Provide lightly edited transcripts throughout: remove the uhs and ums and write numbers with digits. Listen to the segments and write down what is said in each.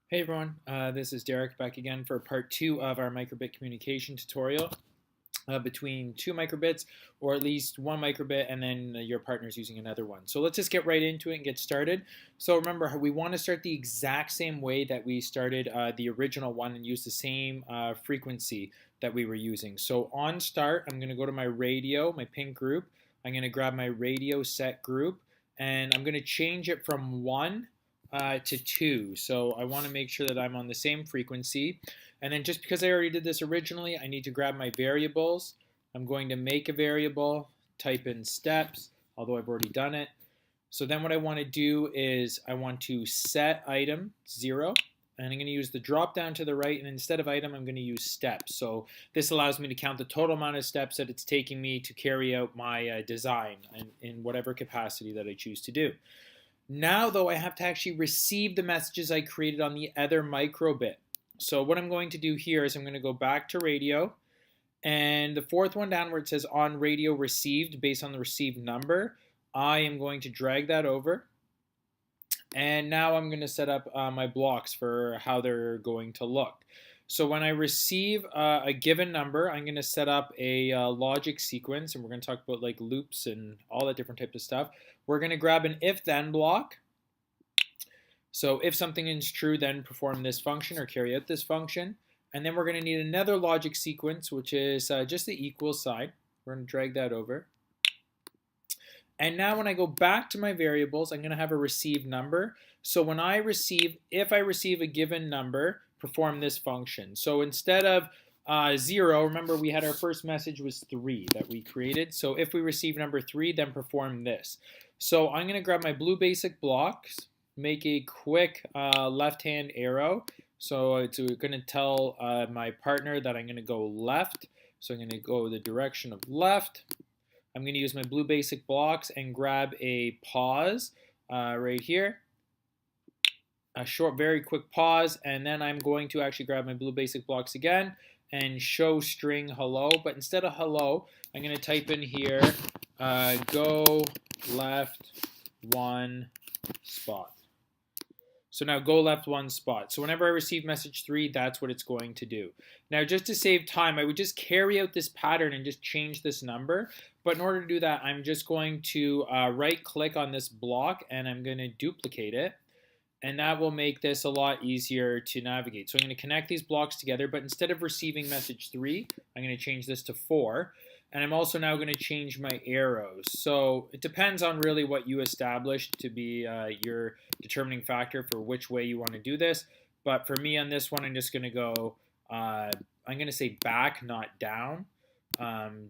Hey everyone, this is Derek back again for part two of our microbit communication tutorial between two microbits, or at least one microbit and then your partner's using another one. So let's just get right into it and get started. So remember, we want to start the exact same way that we started the original one and use the same frequency that we were using. So on start, I'm going to go to my radio, my pink group. I'm going to grab my radio set group and I'm going to change it from 1 to 2. So I want to make sure that I'm on the same frequency. And then just because I already did this originally, I need to grab my variables. I'm going to make a variable, type in steps, although I've already done it. So then what I want to do is I want to set item 0. And I'm going to use the drop down to the right, and instead of item, I'm going to use steps. So this allows me to count the total amount of steps that it's taking me to carry out my design in whatever capacity that I choose to do. Now, though, I have to actually receive the messages I created on the other microbit. So what I'm going to do here is I'm going to go back to radio, and the fourth one down where it says on radio received based on the received number, I am going to drag that over. And now I'm going to set up my blocks for how they're going to look. So when I receive a given number, I'm going to set up a logic sequence, and we're going to talk about like loops and all that different type of stuff. We're going to grab an if-then block. So if something is true, then perform this function or carry out this function. And then we're going to need another logic sequence, which is just the equal sign. We're going to drag that over. And now when I go back to my variables, I'm going to have a received number. So when if I receive a given number, perform this function. So instead of 0, remember we had our first message was 3 that we created. So if we receive number 3, then perform this. So I'm going to grab my blue basic blocks, make a quick left-hand arrow. So it's going to tell my partner that I'm going to go left. So I'm going to go the direction of left. I'm going to use my blue basic blocks and grab a pause right here. A short, very quick pause, and then I'm going to actually grab my blue basic blocks again and show string hello. But instead of hello, I'm going to type in here go left 1 spot. So now go left 1 spot. So whenever I receive message 3, that's what it's going to do. Now just to save time, I would just carry out this pattern and just change this number. But in order to do that, I'm just going to right click on this block and I'm going to duplicate it. And that will make this a lot easier to navigate. So I'm going to connect these blocks together, but instead of receiving message 3, I'm going to change this to 4. And I'm also now going to change my arrows. So it depends on really what you established to be your determining factor for which way you want to do this. But for me on this one, I'm just going to go, I'm going to say back, not down,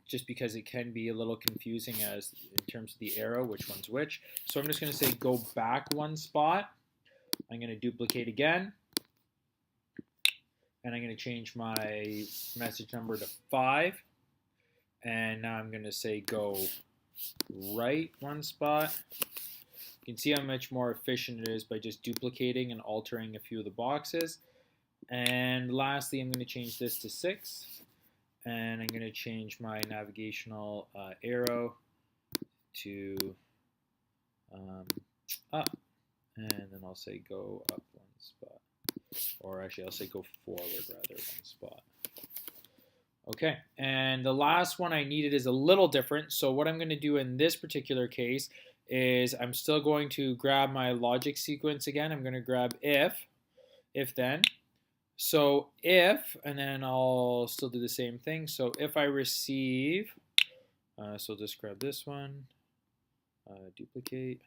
just because it can be a little confusing as in terms of the arrow, which one's which. So I'm just going to say go back 1 spot. I'm going to duplicate again. And I'm going to change my message number to 5. And now I'm going to say go right 1 spot. You can see how much more efficient it is by just duplicating and altering a few of the boxes. And lastly, I'm going to change this to 6. And I'm going to change my navigational arrow to up. And then I'll say go up 1 spot. Or actually, I'll say go forward rather 1 spot. Okay, and the last one I needed is a little different. So what I'm going to do in this particular case is I'm still going to grab my logic sequence again. I'm going to grab if then. So if, and then I'll still do the same thing. So if I receive, so just grab this one, duplicate.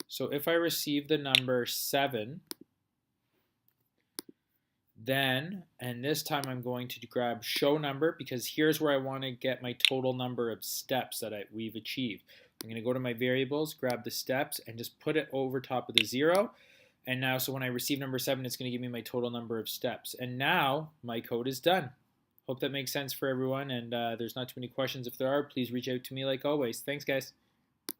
So if I receive the number 7, then, and this time I'm going to grab show number because here's where I want to get my total number of steps that we've achieved. I'm going to go to my variables, grab the steps, and just put it over top of the 0. And now, so when I receive number 7, it's going to give me my total number of steps. And now my code is done. Hope that makes sense for everyone, and there's not too many questions. If there are, please reach out to me like always. Thanks, guys.